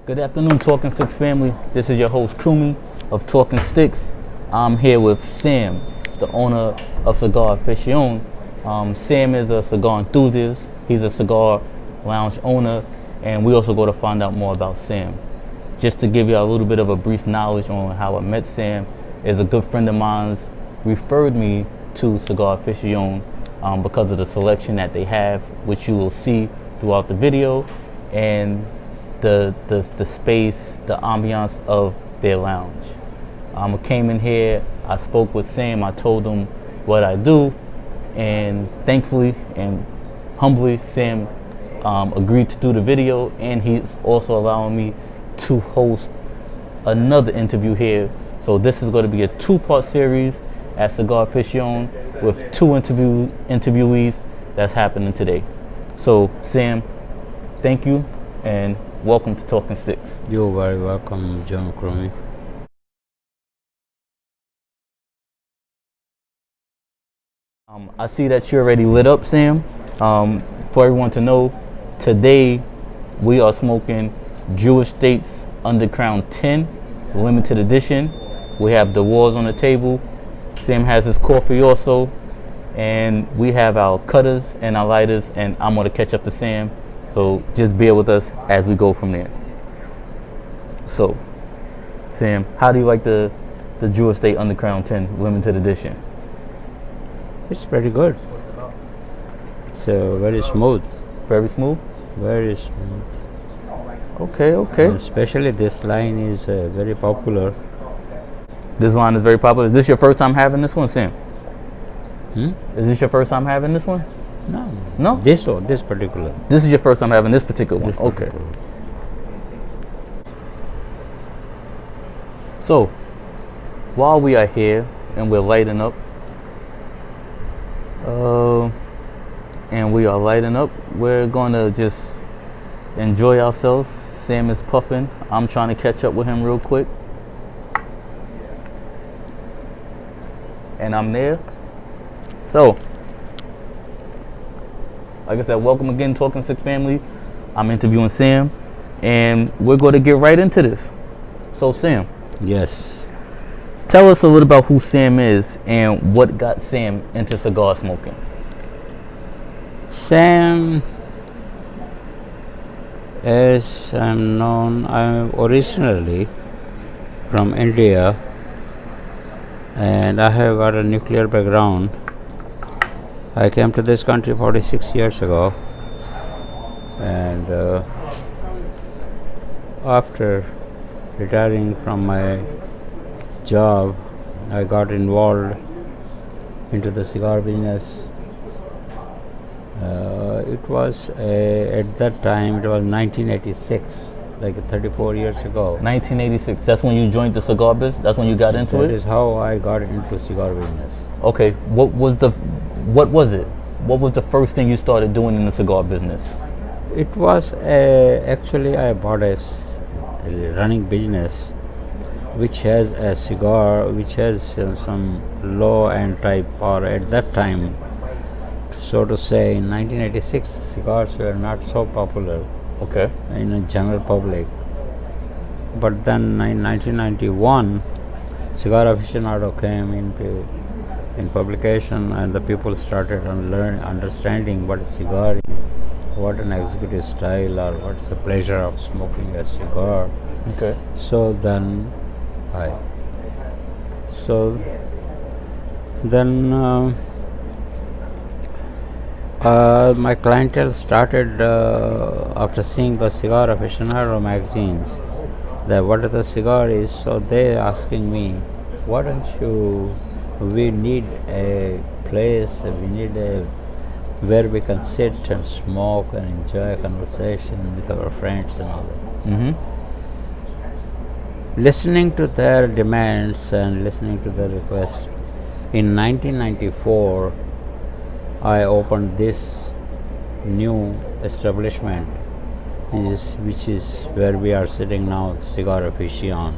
Good afternoon, Talkin Sticks family. This is your host, Kumi of Talkin Sticks. I'm here with Sam, the owner of Cigar Aficion. Sam is a cigar enthusiast. He's a cigar lounge owner, and we also go to find out more about Sam. Just to give you a little bit of a brief knowledge on how I met Sam, is a good friend of mine's referred me to Cigar Aficion because of the selection that they have, which you will see throughout the video, and the space, the ambiance of their lounge. I came in here, I spoke with Sam, I told him what I do, and thankfully and humbly Sam agreed to do the video, and he's also allowing me to host another interview here. So this is going to be a two-part series at Cigar Aficion with two interviewees that's happening today. So Sam, thank you and welcome to Talkin Sticks. You're very welcome, John Cromie. I see that you're already lit up, Sam. For everyone to know, today we are smoking Jewish States Undercrown 10 limited edition. We have the wars on the table. Sam has his coffee also, and we have our cutters and our lighters, and I'm going to catch up to Sam. So just bear with us as we go from there. So, Sam, how do you like the Jewish State Undercrown 10 limited edition? It's pretty good. It's very smooth. Very smooth? Very smooth. Okay. And especially this line is very popular. This line is very popular. Is this your first time having this one, Sam? Hmm? Is this your first time having this one? No? This one, this particular. This is your first time having this particular one? Okay. So, while we are here and we're lighting up, we're going to just enjoy ourselves. Sam is puffing. I'm trying to catch up with him real quick. And I'm there. So, like I said, welcome again, Talkin Sticks family. I'm interviewing Sam, and we're going to get right into this. So, Sam. Yes. Tell us a little about who Sam is and what got Sam into cigar smoking. Sam, as I'm known, I'm originally from India, and I have got a nuclear background. I came to this country 46 years ago, and after retiring from my job, I got involved into the cigar business. It was at that time, it was 1986, like 34 years ago. 1986. That's when you joined the cigar business? That's when you got into it? That is how I got into cigar business. Okay. What was it? What was the first thing you started doing in the cigar business? It was actually I bought a running business which has a cigar which has some low end type, or at that time, so to say, in 1986 cigars were not so popular. Okay. In the general public. But then in 1991, Cigar Aficionado came in publication, and the people started understanding what a cigar is, what an executive style, or what's the pleasure of smoking a cigar. Okay. So then my clientele started after seeing the Cigar Aficionado magazines, that what the cigar is. So they asking me, why don't you? We need a place. We need a where we can sit and smoke and enjoy a conversation with our friends and all that. Mm-hmm. Listening to their demands and listening to their requests, in 1994, I opened this new establishment, which is where we are sitting now, Cigar Aficion.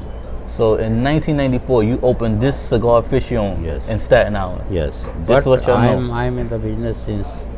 So in 1994, you opened this Cigar Aficion in Staten Island. Yes, Just but I'm in the business since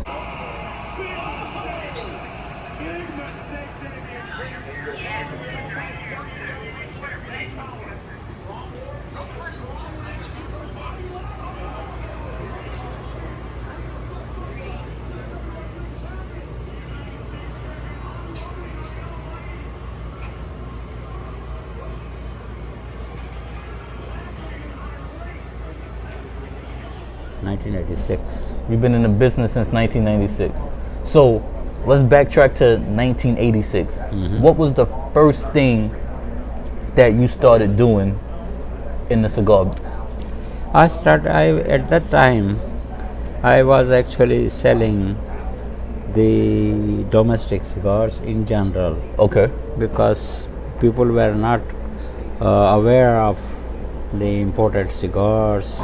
1986. You've been in the business since 1996. So let's backtrack to 1986. What was the first thing that you started doing in the cigar? At that time, I was actually selling the domestic cigars in general, Okay. because people were not aware of the imported cigars,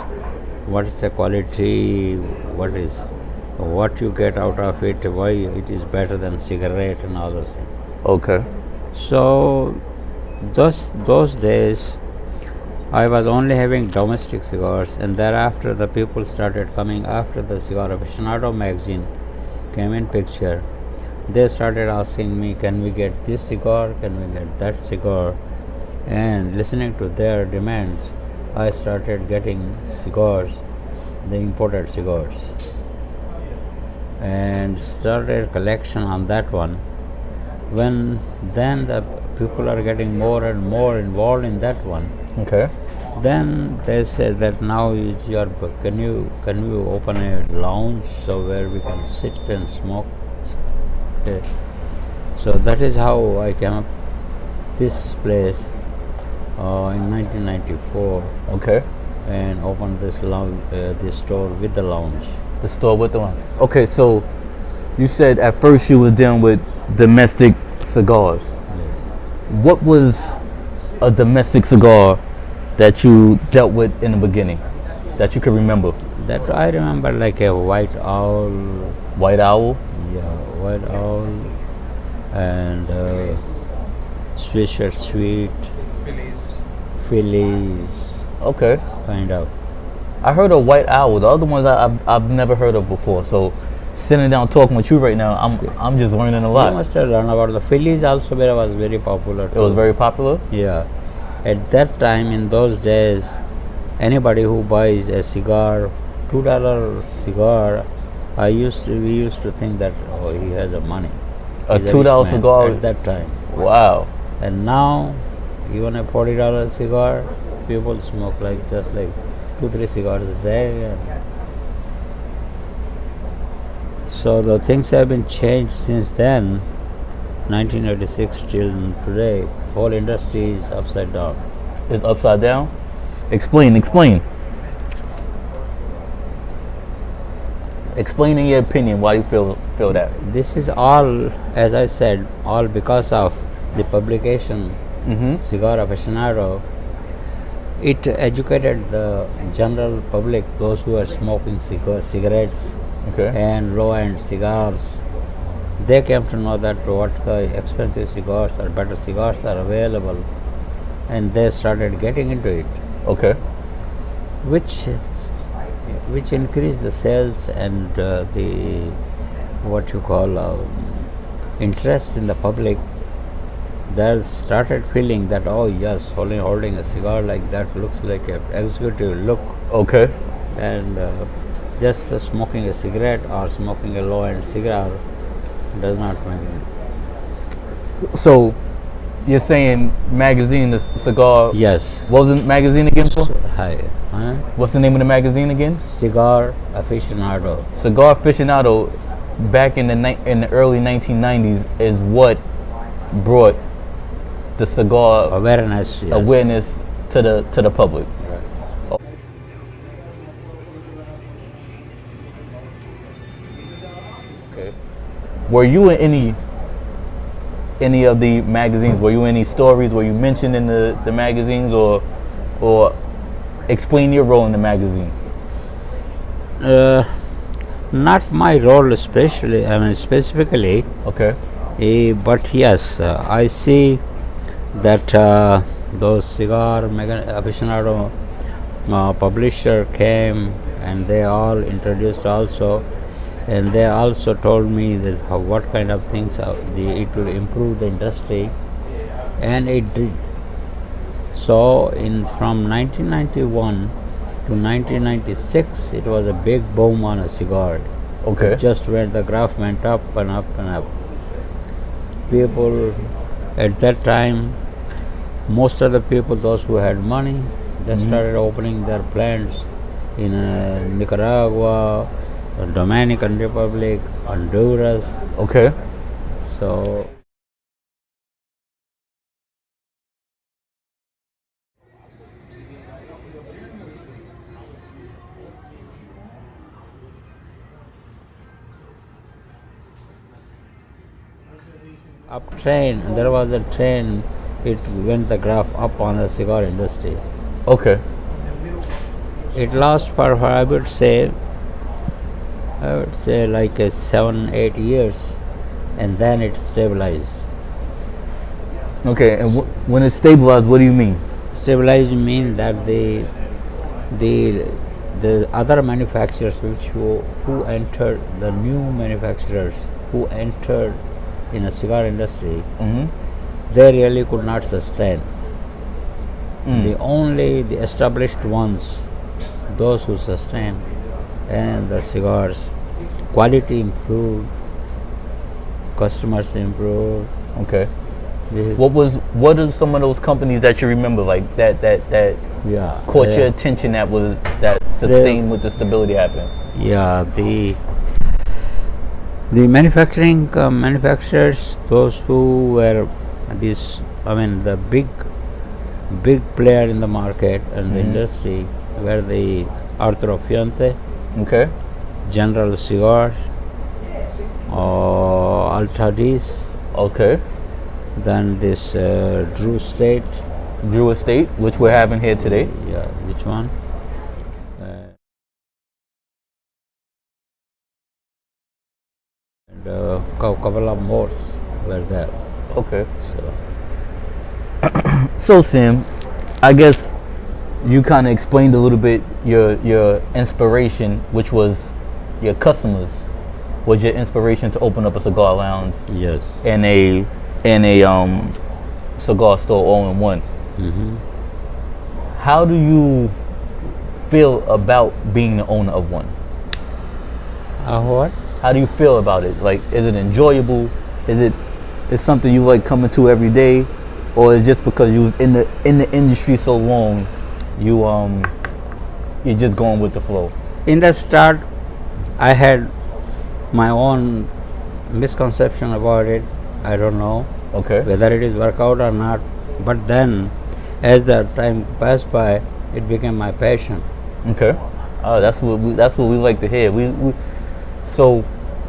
what is the quality, what you get out of it, why it is better than cigarette and all those things. Okay. So those days I was only having domestic cigars, and thereafter the people started coming after the Cigar Aficionado magazine came in picture. They started asking me, can we get this cigar, can we get that cigar, and listening to their demands, I started getting cigars, the imported cigars, and started collection on that one. When then the people are getting more and more involved in that one, Okay. then they said that now is your can you open a lounge so where we can sit and smoke. Okay. So that is how I came up this place in 1994 Okay. and opened this this store with the lounge. The store with the one. Okay, so you said at first you was dealing with domestic cigars. Yes. What was a domestic cigar that you dealt with in the beginning that you could remember? That I remember, like a white owl. White Owl? Yeah, white owl, and Swisher Sweet, Phillies, Okay. kind of. I heard of White Owl. The other ones I've never heard of before. So sitting down talking with you right now, I'm just learning a You lot. must have learned about the Phillies also, where was very popular. It was very popular. Yeah. At that time, in those days, anybody who buys a cigar, $2 cigar, we used to think that, oh, he has a money. A He's $2 rich man cigar? at that time. Wow. And now, even a $40 cigar, people smoke just like 2-3 cigars a day. And so the things have been changed since then, 1986 till today. Whole industry is upside down. It's upside down? Explain. Explain in your opinion why you feel that. This is all, as I said, all because of the publication Cigar Aficionado. It educated the general public, those who are smoking cigarettes Okay. and low-end cigars. They came to know that what the expensive cigars or better cigars are available, and they started getting into it, Okay. which increased the sales and the what you call interest in the public. They started feeling that, oh yes, holding a cigar like that looks like an executive look, Okay. and just smoking a cigarette or smoking a low-end cigar does not make it. So you're saying magazine, the cigar. Yes. What was the magazine again for? Hi. Huh? What's the name of the magazine again? Cigar Aficionado. Cigar Aficionado, back in the early 1990s, is what brought the cigar Awareness. Yes. awareness to the public. Okay. Were you in any of the magazines? Were you in any stories? Were you mentioned in the magazines, or explain your role in the magazine? Not my role especially. I mean specifically. Okay. But yes, I see that those Cigar Aficionado publisher came, and they all introduced also, and they also told me that what kind of things it will improve the industry, and it did. So from 1991 to 1996, it was a big boom on a cigar. Okay. Just where the graph went up and up and up. People at that time, most of the people, those who had money, they started opening their plants in Nicaragua, Dominican Republic, Honduras. Okay. So there was a train, it went the graph up on the cigar industry. Okay. It lost for I would say like 7-8 years, and then it stabilized. Okay. And when it's stabilized, what do you mean? Stabilized means that the other manufacturers who entered, the new manufacturers who entered in a cigar industry, they really could not sustain. The established ones, those who sustain, and the cigars quality improved, customers improved. Okay. What are some of those companies that you remember, like that caught your attention, that sustained with the stability happened? Yeah, the manufacturers, those who were the big player in the market and the industry, were the Arturo Fuente, Okay. General Cigars, Altadis, Okay. then this Drew Estate. Drew Estate, which we're having here today. Yeah, which one? And couple of more were there. Okay. So So Sam, I guess you kind of explained a little bit your inspiration, which was your customers, was your inspiration to open up a cigar lounge yes. and a cigar store all in one. How do you feel about being the owner of one? What? How do you feel about it? Like, is it enjoyable? Is something you like coming to every day, or is just because you was in the industry so long, you're just going with the flow? In the start, I had my own misconception about it. I don't know Okay. whether it is work out or not. But then, as the time passed by, it became my passion. Okay. That's what we like to hear. So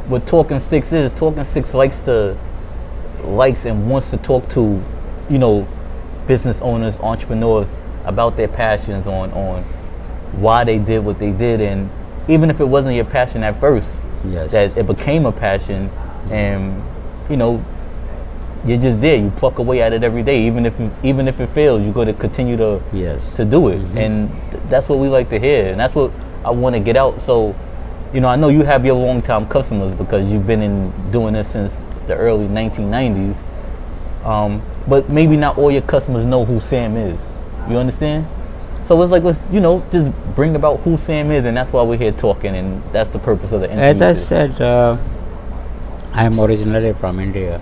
what Talkin Sticks is, Talkin Sticks likes and wants to talk to, business owners, entrepreneurs about their passions on why they did what they did, and even if it wasn't your passion at first, Yes. that it became a passion, and you're just there. You pluck away at it every day, even if it fails, you got to continue to Yes. to do it, and that's what we like to hear, and that's what I want to get out. So, I know you have your long-time customers because you've been doing this since the early 1990s, but maybe not all your customers know who Sam is. You understand? So it's like, let's just bring about who Sam is, and that's why we're here talking, and that's the purpose of the interview. As I said, I am originally from India,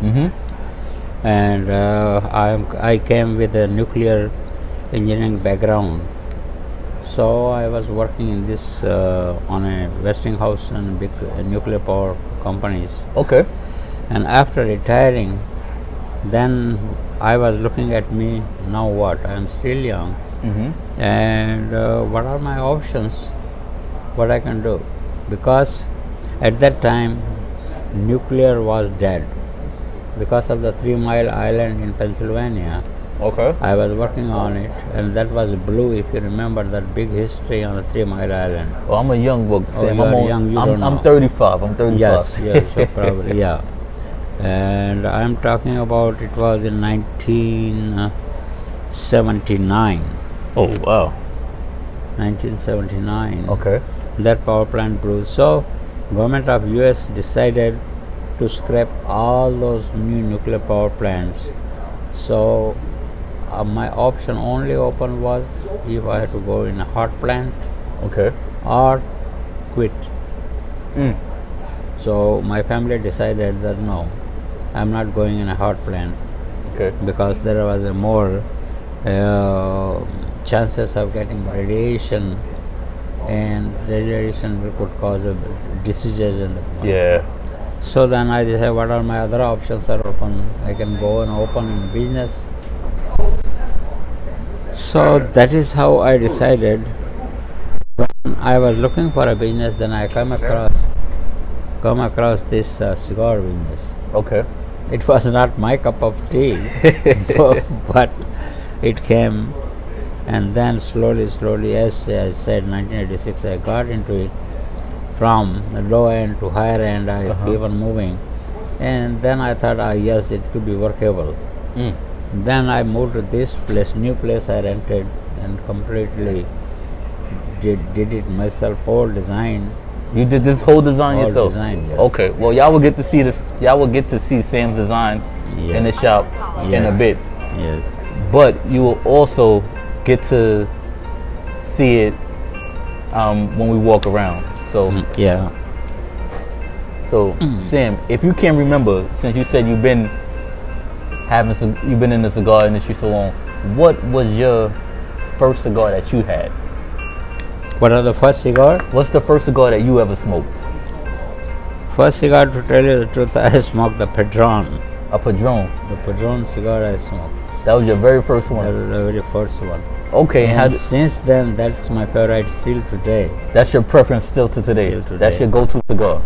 and I came with a nuclear engineering background. So I was working in this on a Westinghouse and big nuclear power companies. Okay. And after retiring, then I was looking at me, now what? I am still young, and what are my options? What I can do? Because at that time, nuclear was dead because of the 3 Mile Island in Pennsylvania. Okay. I was working on it, and that was blue. If you remember that big history on the 3 Mile Island. Well, I'm a young book, Sam. you are young, you don't I'm know. 35. I'm 35. Yes, so probably, yeah. And I'm talking about, it was in 1979. Oh wow. 1979. Okay. That power plant blew. So, government of US decided to scrap all those new nuclear power plants. So, my option only open was if I had to go in a hot plant Okay. or quit. So my family decided that no, I'm not going in a hot plant Okay. because there was a more chances of getting radiation and radiation could cause a diseases and Yeah. so then I decided what are my other options are open. I can go and open in business. So that is how I decided. When I was looking for a business, then I come across this cigar business. Okay. It was not my cup of tea, but it came, and then slowly, as I said, 1986, I got into it. From the low end to higher end, I keep on moving, and then I thought, yes, it could be workable. Then I moved to this place, new place I rented, and completely did it myself, whole design. You did this whole design Whole yourself? design, yes. Okay. Well, y'all will get to see this. Y'all will get to see Sam's design in the shop in a bit. Yes. But you will also get to see it when we walk around. So, Yeah. so Sam, if you can remember, since you said you've been in the cigar industry so long, what was your first cigar that you had? What are the first cigar? What's the first cigar that you ever smoked? First cigar, to tell you the truth, I smoked the Padron. A Padron. The Padron cigar I smoked. That was your very first That one. was the very first one. Okay, and And since then, that's my favorite still today. that's your preference still to today. Still today. That's your go-to cigar.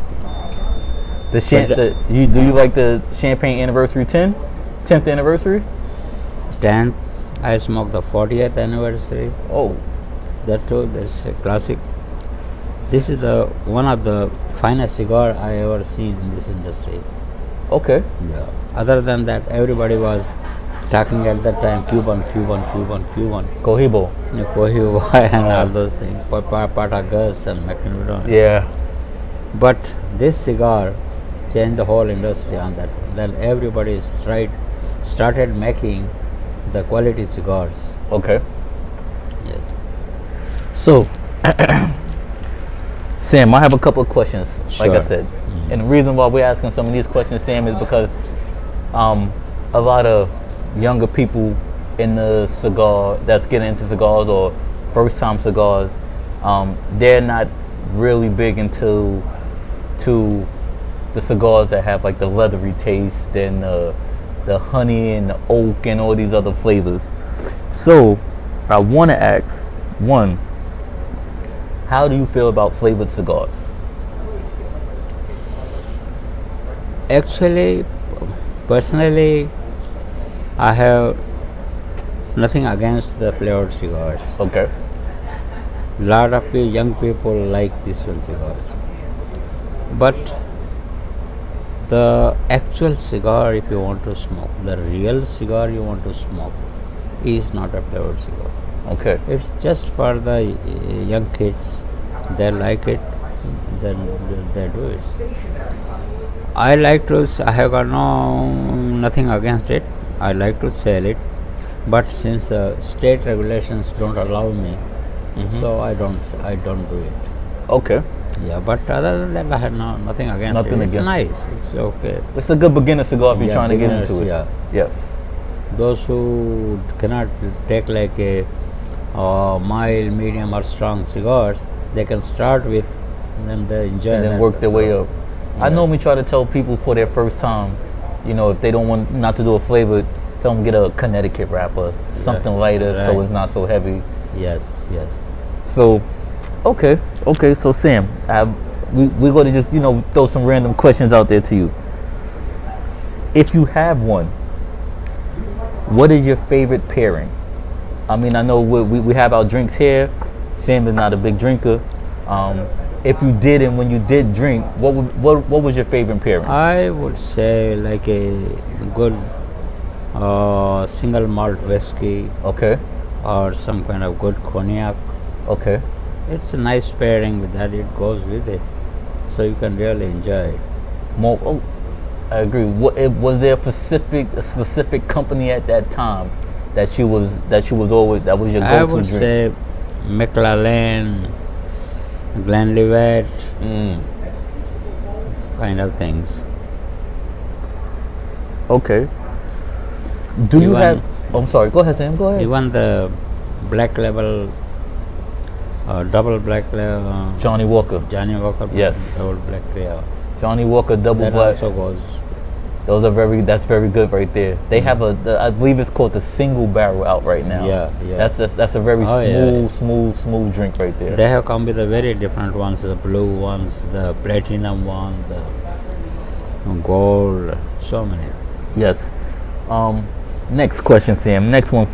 Do you like the Champagne Anniversary 10th anniversary? 10th, I smoked the 40th anniversary. Oh, That too, that's a classic. This is the one of the finest cigar I ever seen in this industry. okay. Yeah. Other than that, everybody was talking at that time Cuban, Cohibo. Cohiba and all those things, Patagas and McIntyre. Yeah. But this cigar changed the whole industry on that. Then everybody started making the quality cigars. Okay. Yes. So, Sam, I have a couple of questions. Like I Sure. said, and the reason why we're asking some of these questions, Sam, is because a lot of younger people in the cigar that's getting into cigars or first-time cigars, they're not really big into the cigars that have like the leathery taste and the honey and the oak and all these other flavors. So, I want to ask, one, how do you feel about flavored cigars? Actually, personally, I have nothing against the flavored cigars. Okay. Lot of young people like this one cigars. But the actual cigar, if you want to smoke, the real cigar you want to smoke, is not a flavored cigar. Okay. It's just for the young kids. They like it, then they do it. I like to. I have got nothing against it. I like to sell it, but since the state regulations don't allow me, so I don't do it. Okay. Yeah, but other than that, I have nothing against Nothing it. It's against nice. It's okay. It's a good beginner cigar if you're Yeah, trying to get beginners, into it. yeah. Yes. Those who cannot take like a mild, medium, or strong cigars, they can start with, and then they enjoy And then that. work their way up. I Yeah. normally try to tell people for their first time, if they don't want not to do a flavored, tell them get a Connecticut wrapper, something lighter so Right. it's not so heavy. Yes, yes. So, okay. So Sam, we're going to just throw some random questions out there to you. If you have one, what is your favorite pairing? I mean, I know we have our drinks here. Sam is not a big drinker. If you did, and when you did drink, what was your favorite pairing? I would say like a good single malt whiskey Okay. or some kind of good cognac. Okay. It's a nice pairing with that. It goes with it, so you can really enjoy it. I agree. Was there a specific company at that time that was your I go-to would drink? say McLaren, Glenlivet, kind of things. Okay. Do you Even- have? Oh, I'm sorry. Go ahead, Sam. Go ahead. Even the black label double black Johnny Walker. Johnny Walker. Yes. Double black. Yeah. Johnny Walker double That black. also goes. Those are that's very good right there. They have I believe it's called the single barrel out right now. Yeah, yeah. That's a very Oh, smooth drink right there. They have come with the very different ones, the blue ones, the platinum one, the gold, so many. Yes. Next question, Sam. Next one.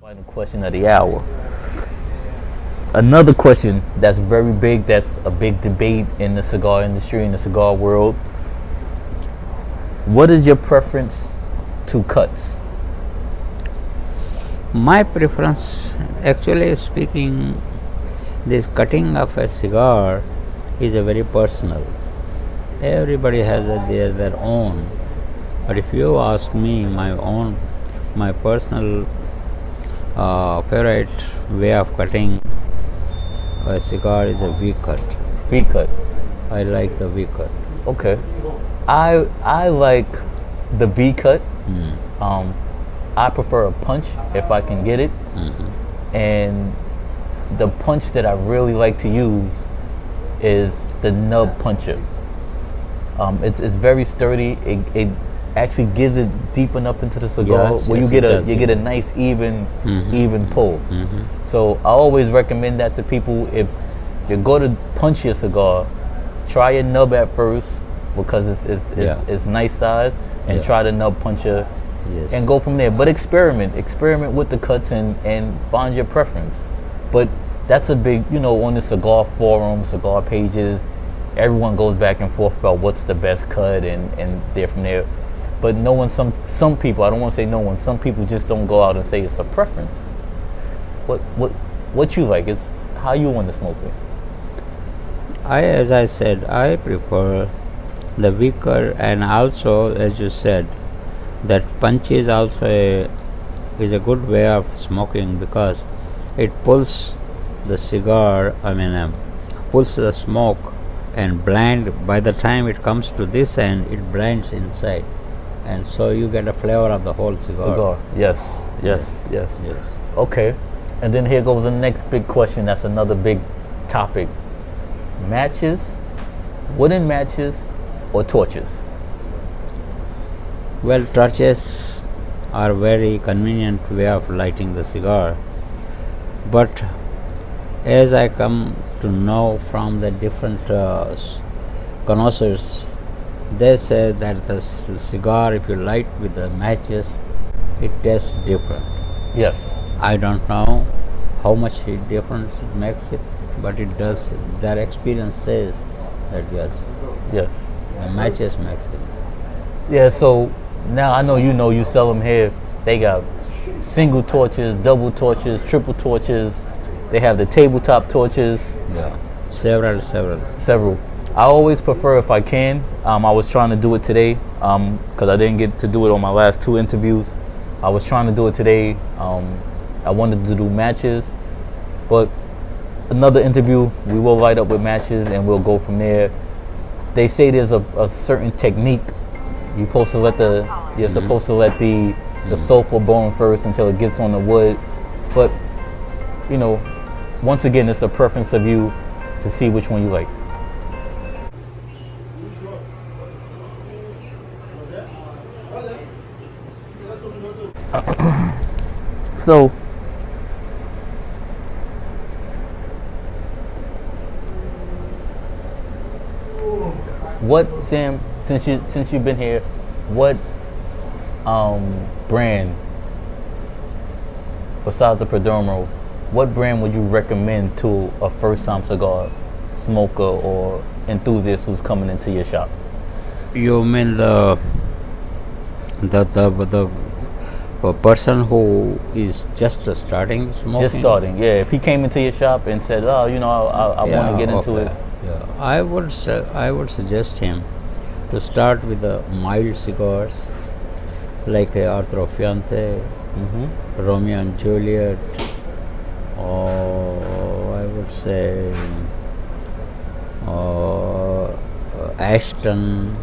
Final question of the hour. Another question that's very big, that's a big debate in the cigar industry, in the cigar world. What is your preference to cuts? My preference, actually speaking, this cutting of a cigar is a very personal. Everybody has their own. But if you ask me, my personal favorite way of cutting a cigar is a V cut. V cut. I like the V cut. Okay. I like the V cut. I prefer a punch if I can get it. And the punch that I really like to use is the nub puncher. It's very sturdy. It actually gives it deep enough into the cigar where you get a nice even pull. So I always recommend that to people. If you go to punch your cigar, try your nub at first because it's nice size, and try the nub puncher and go from there. But experiment with the cuts and find your preference. But that's a big, on the cigar forum, cigar pages, everyone goes back and forth about what's the best cut and there from there. But no one, some people, I don't want to say no one, some people just don't go out and say it's a preference. What you like is how you want to smoke it. As I said, I prefer the weaker, and also, as you said, that punch is also is a good way of smoking because it pulls the cigar, pulls the smoke and blend. By the time it comes to this end, it blends inside, and so you get a flavor of the whole cigar. Yes. Okay, and then here goes the next big question. That's another big topic. Matches, wooden matches, or torches? Well, torches are very convenient way of lighting the cigar, but as I come to know from the different connoisseurs, they say that the cigar, if you light with the matches, it tastes different. Yes. I don't know how much difference it makes it, but it does. Their experience says that yes, the matches makes it. Yeah, so now I know you sell them here. They got single torches, double torches, triple torches. They have the tabletop torches. Yeah, several. I always prefer, if I can, I was trying to do it today because I didn't get to do it on my last 2 interviews. I was trying to do it today. I wanted to do matches, but another interview we will light up with matches and we'll go from there. They say there's a certain technique. You're supposed to let the sulfur burn first until it gets on the wood. But once again, it's a preference of you to see which one you like. So what, Sam, since you've been here, what brand besides the Perdomo, what brand would you recommend to a first-time cigar smoker or enthusiast who's coming into your shop? You mean the person who is just starting smoking? Just starting, yeah. If he came into your shop and said, I want to get into it. Yeah, I would suggest him to start with the mild cigars like Arturo Fiante, Romeo and Juliet, I would say Ashton,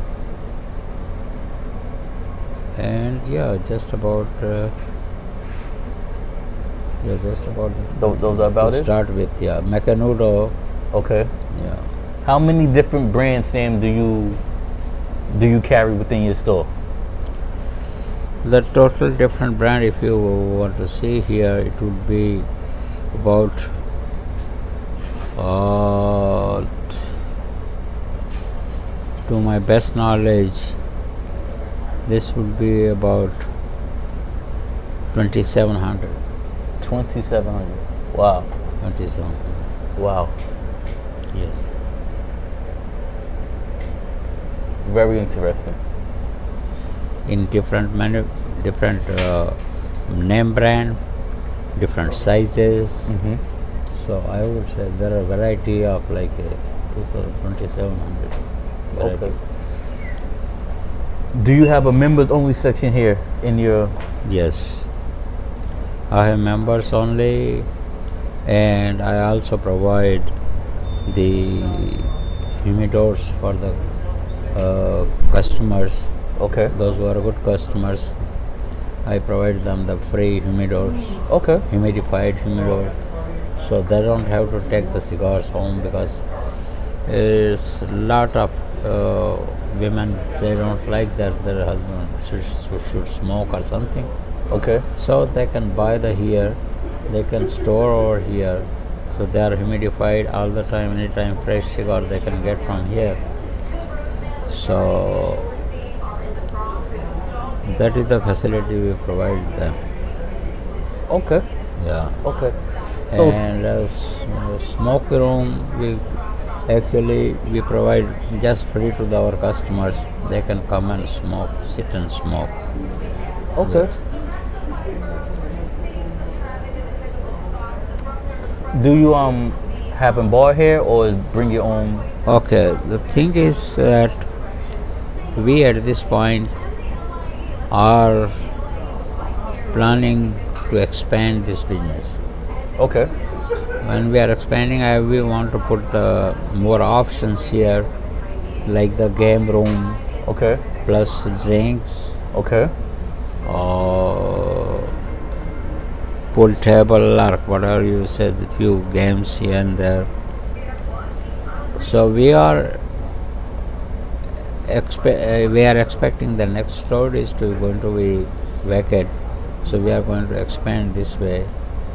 and just about Those are about to it? start with. Macanudo. Okay. Yeah. How many different brands, Sam, do you carry within your store? The total different brand, if you want to see here, it would be about to my best knowledge, this would be about 2,700. 2,700. Wow. 2,700. Wow. Yes. Very interesting. In different name brand, different sizes. Mm-hmm. So I would say there are variety of like 2,700. Okay. Do you have a members only section here in your? Yes. I have members only, and I also provide the humidors for the customers. Okay. Those who are good customers, I provide them the free humidors, Okay. humidified humidor, so they don't have to take the cigars home, because there's a lot of women, they don't like that their husband should smoke or something. Okay. So they can buy the here, they can store over here, so they are humidified all the time. Anytime fresh cigar they can get from here. So that is the facility we provide them. Okay. Yeah. Okay. So And smoke room, we provide just free to our customers. They can come and smoke, sit and smoke. okay. Yes. Do you have a bar here or bring your own? Okay, the thing is that we at this point are planning to expand this business. Okay. When we are expanding, we want to put more options here, like the game room Okay. plus drinks, Okay. pool table or whatever you said, a few games here and there. So we are expecting the next store is going to be vacant. So we are going to expand this way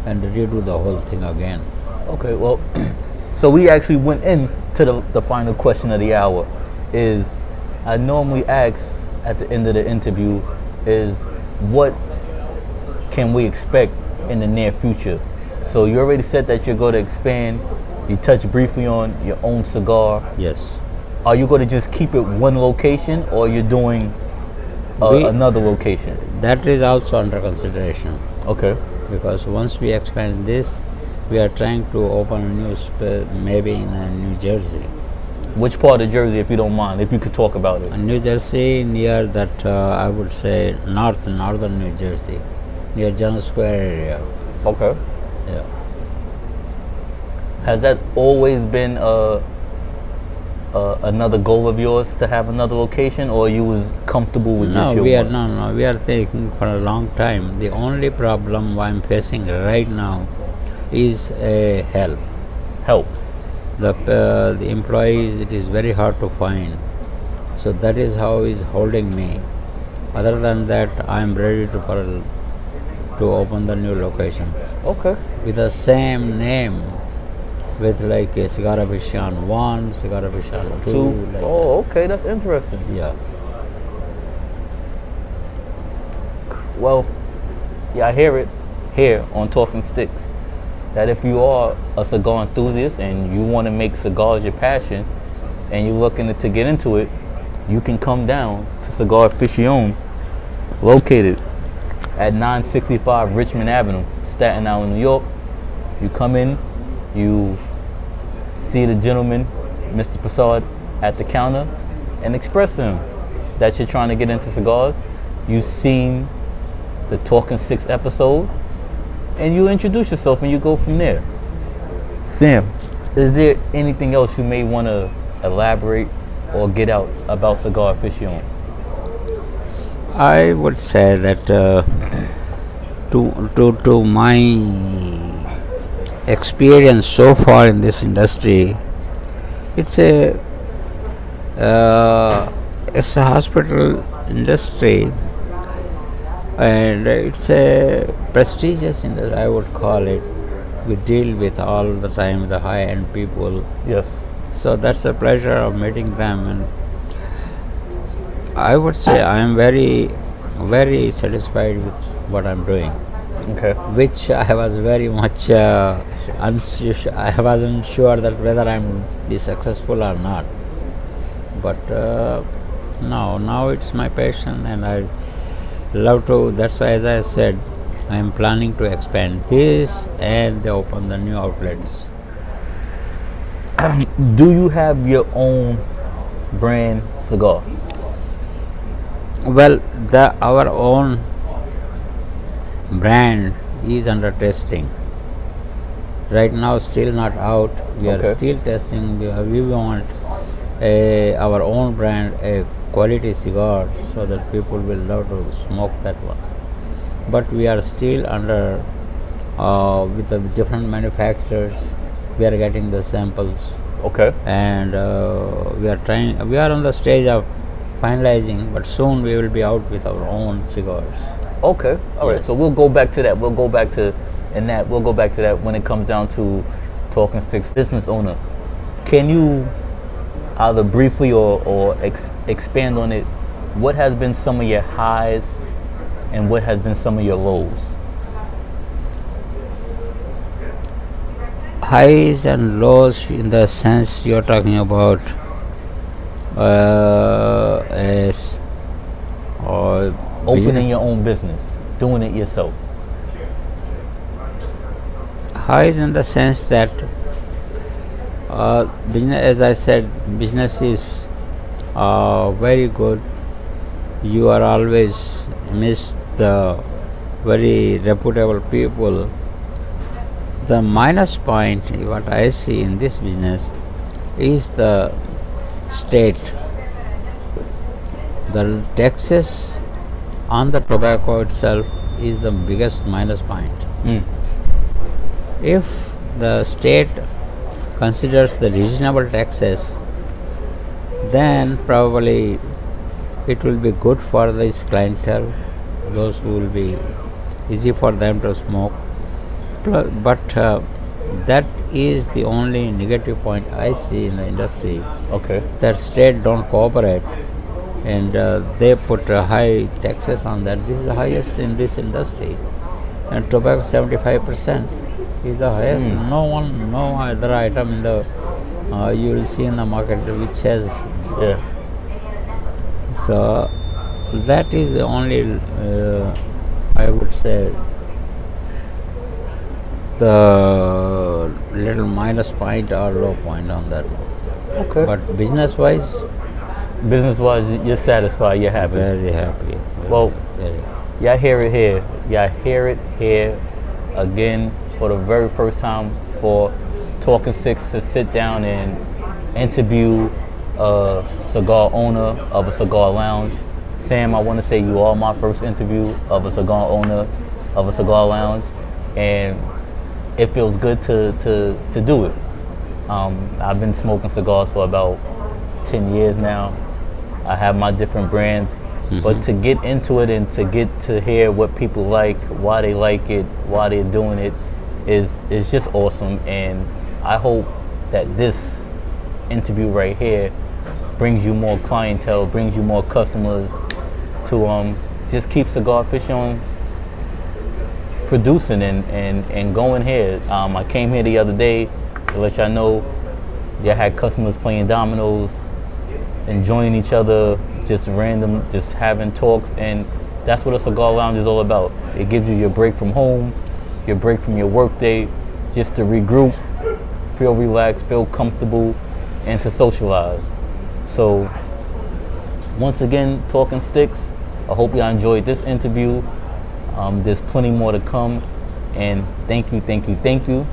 and redo the whole thing again. Okay. Well, so we actually went into the final question of the hour. Is I normally ask at the end of the interview is what can we expect in the near future? So you already said that you're going to expand. You touched briefly on your own cigar. Yes. Are you going to just keep it one location, or you're doing another location? That is also under consideration, Okay. because once we expand this, we are trying to open a new maybe in New Jersey. Which part of Jersey, if you don't mind, if you could talk about it? New Jersey, near that I would say northern New Jersey, near John Square area. Okay. Yeah. Has that always been another goal of yours to have another location, or you was comfortable with just your one? We are thinking for a long time. The only problem I'm facing right now is help. Help. The employees, it is very hard to find. So that is how is holding me. Other than that, I'm ready to open the new location Okay. with the same name, with like a Cigar Aficion 1, Cigar Aficion 2. Two. Like Oh, okay. That's interesting. that. Yeah. Well, yeah, I hear it here on Talkin Sticks that if you are a cigar enthusiast and you want to make cigars your passion and you're looking to get into it, you can come down to Cigar Aficion, located at 965 Richmond Avenue, Staten Island, New York. You come in, you see the gentleman, Mr. Prasad, at the counter and express to him that you're trying to get into cigars. You've seen the Talkin Sticks episode, and you introduce yourself and you go from there. Sam, is there anything else you may want to elaborate or get out about Cigar Aficion? I would say that to my experience so far in this industry, it's a hospital industry, and it's a prestigious industry, I would call it. We deal with all the time the high-end people, Yes. so that's a pleasure of meeting them, and I would say I am very satisfied with what I'm doing, Okay. which I was very much unsure. I wasn't sure that whether I'm be successful or not, but now it's my passion, and I love to. That's why, as I said, I am planning to expand this and open the new outlets. Do you have your own brand cigar? Well, our own brand is under testing. Right now, still not out. We are Okay. still testing. We want our own brand, a quality cigar, so that people will love to smoke that one. But we are still under with the different manufacturers. We are getting the samples, Okay. and we are trying. We are on the stage of finalizing, but soon we will be out with our own cigars. Okay. All right. Yes. So we'll go back to that. We'll go back to when it comes down to Talkin Sticks business owner. Can you either briefly or expand on it? What has been some of your highs and what has been some of your lows? Highs and lows, in the sense you're talking about, as or Opening your own business, doing it yourself. highs in the sense that business, as I said, business is very good. You are always miss the very reputable people. The minus point, what I see in this business, is the state. The taxes on the tobacco itself is the biggest minus point. Mm. If the state considers the reasonable taxes, then probably it will be good for this clientele, those who will be easy for them to smoke. But that is the only negative point I see in the industry, Okay. that state don't cooperate, and they put high taxes on that. This is the highest in this industry, and tobacco 75% is the highest. No other item in the you will see in the market which has. Yeah. So that is the only I would say the little minus point or low point on that one. Okay. But business wise, Business-wise, you're satisfied. You're happy. very happy. Well, Very. y'all hear it here. Y'all hear it here again for the very first time for Talkin Sticks to sit down and interview a cigar owner of a cigar lounge. Sam, I want to say you are my first interview of a cigar owner of a cigar lounge, and it feels good to do it. I've been smoking cigars for about 10 years now. I have my different brands, but to get into it and to get to hear what people like, why they like it, why they're doing it, is just awesome. And I hope that this interview right here brings you more clientele, brings you more customers to just keep Cigar Aficion producing and going here. I came here the other day to let y'all know y'all had customers playing dominoes, enjoying each other, just random, just having talks, and that's what a cigar lounge is all about. It gives you your break from home, your break from your work day, just to regroup, feel relaxed, feel comfortable, and to socialize. So once again, Talkin Sticks, I hope y'all enjoyed this interview. There's plenty more to come. And thank you.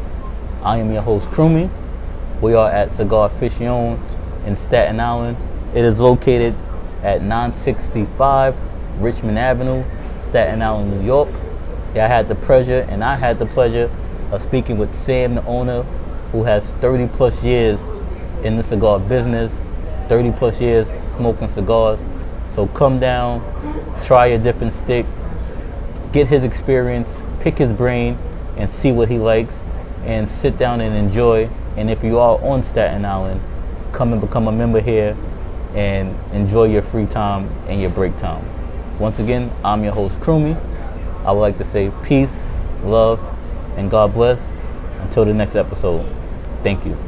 I am your host, Krumi. We are at Cigar Aficion in Staten Island. It is located at 965 Richmond Avenue, Staten Island, New York. I had the pleasure of speaking with Sam, the owner, who has 30 plus years in the cigar business, 30 plus years smoking cigars. So come down, try a different stick, get his experience, pick his brain, and see what he likes, and sit down and enjoy. And if you are on Staten Island, come and become a member here and enjoy your free time and your break time. Once again, I'm your host, Krumi. I would like to say peace, love, and God bless. Until the next episode, thank you.